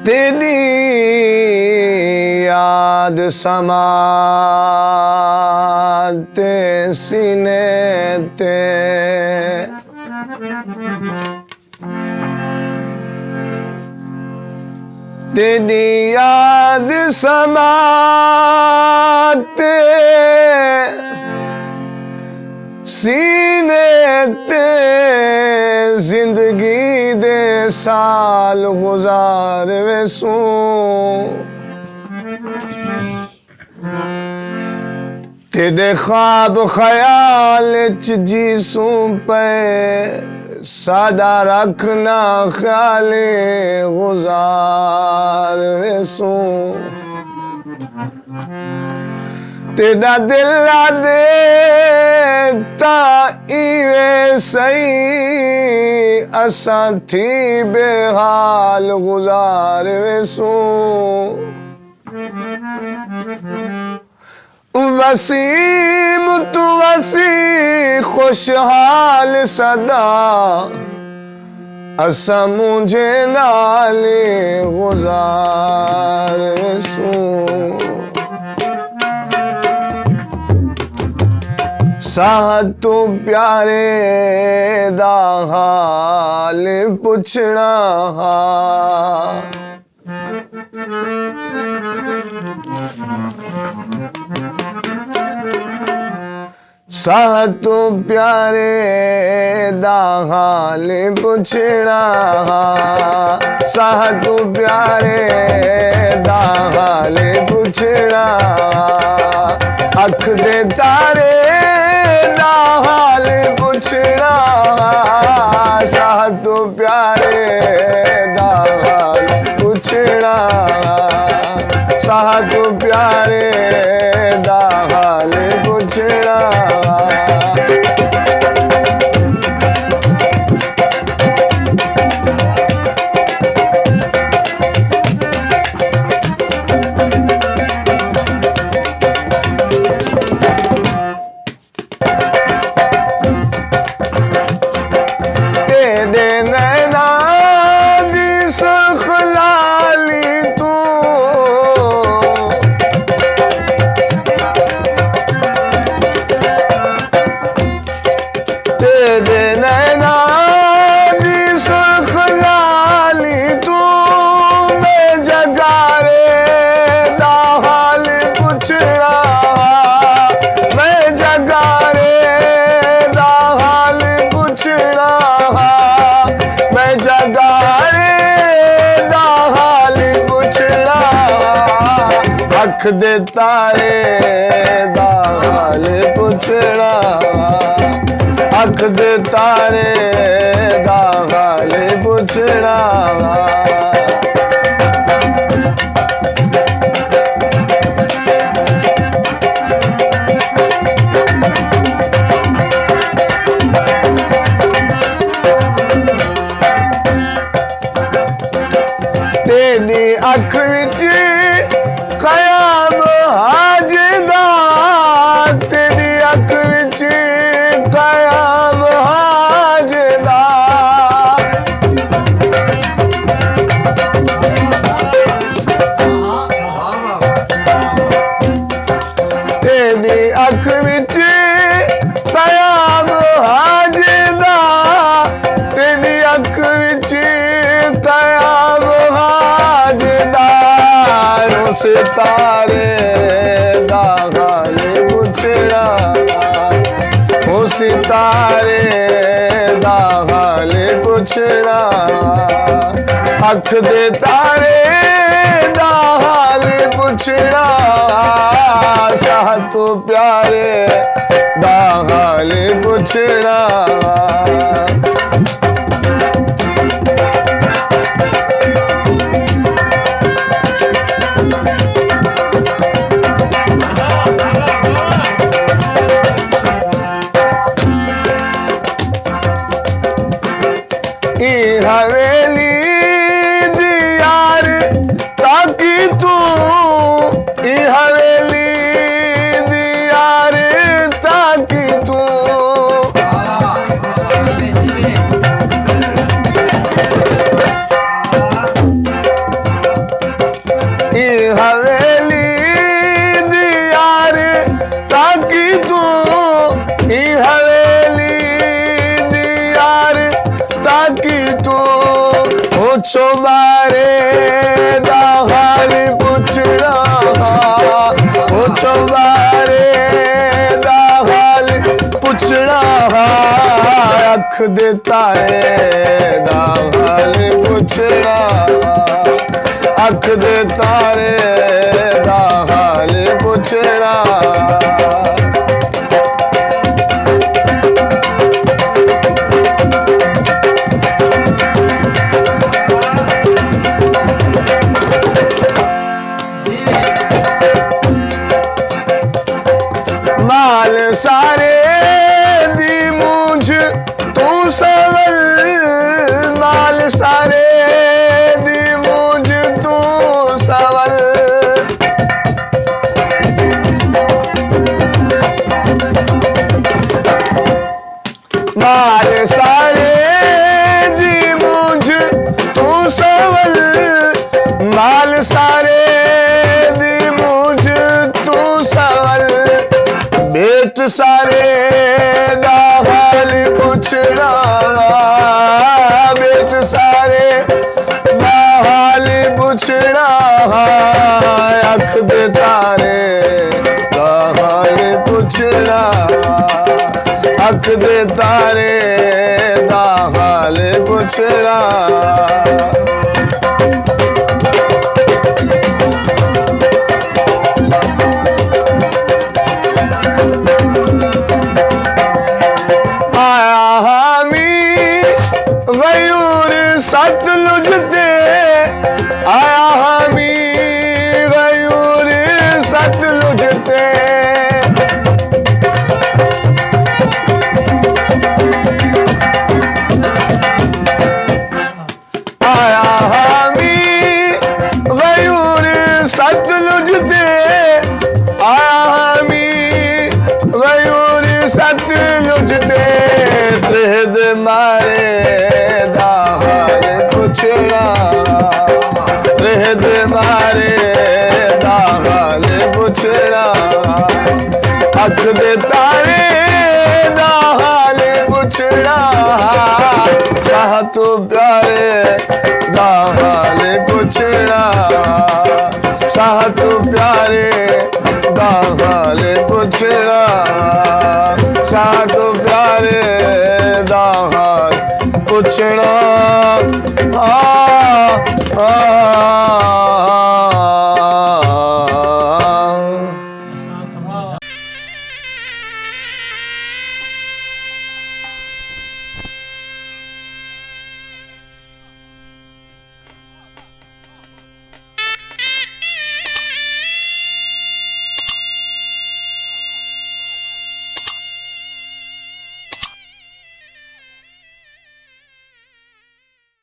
तेरी याद समाते सीने ते तेरी याद समाते सीने ते जिंदगी दे साल गुजार वेसू तेरे ख्वाब ख्याल च जीसू पे सादा रखना ख्याल गुजार वेसू तेरा दिल दे ताईवे सही असा थी बेहाल गुजार वेसू वसीम तू वसी खुशहाल सदा असा मुझे नाले गुजार वेसू साह तू प्यारे दा हाल पुछना साह तू प्यारे दा हाल पुछना साह तू प्यारे दा हाल पुछना अख दे तारे हाल पुछना शाह तू प्यारे दा हाल पुछना शाह तू प्यारे दा हाल पुछना अख दे तारे दा हाल पुछना अख दे तारे दा हाल पुछना तेरी अख विच कयाम हाजदा तेरी अख विच कयाम हाजदा तेरी अख विच कयाम हाजदा तेरी अख विच कयाम हाजदा सितारे दा हाल पुछना हो सितारे दा हाल पुछना अख दे तारे दा हाल पुछना शाह तू प्यारे दा हाल पुछड़ा हवेली दियार ताकि तू हवेली दियार ताकि तू हवेली दियार ताकि तू हवेली दियार ताकि तू पूछो बारे दा हाल पुछड़ा पूछो बारे दा हाल पुछड़ा अख दे तारे दा हाल पुछड़ा अख दे तारे दा हाल पुछड़ा माल सारे दी मूंझ तू सवल माल सारे दी मूंझ तू सवल माल सारे दी मूंझ तू सवल माल सारे दी मूंझ तू सवल बेट सारे दा हाल पुछड़ा बेट सारे दा हाल पुछड़ा अख दे तारे दा हाल पुछड़ा अख दे तारे दा हाल पुछड़ा सतलुज ते आया हामी गयूर सतलुज ते आया हामी गयूर सतलुज ते आया हामी गयूर सतलुज ते त्रेद मारे रहद मारे दा हाल पुछड़ा अख दे तारे दा हाल पुछड़ा चाह तू प्यारे दा हाल पुछड़ा चाह तू प्यारे दा हाल पुछड़ा चाह तू प्यारे दा हाल पुछड़ा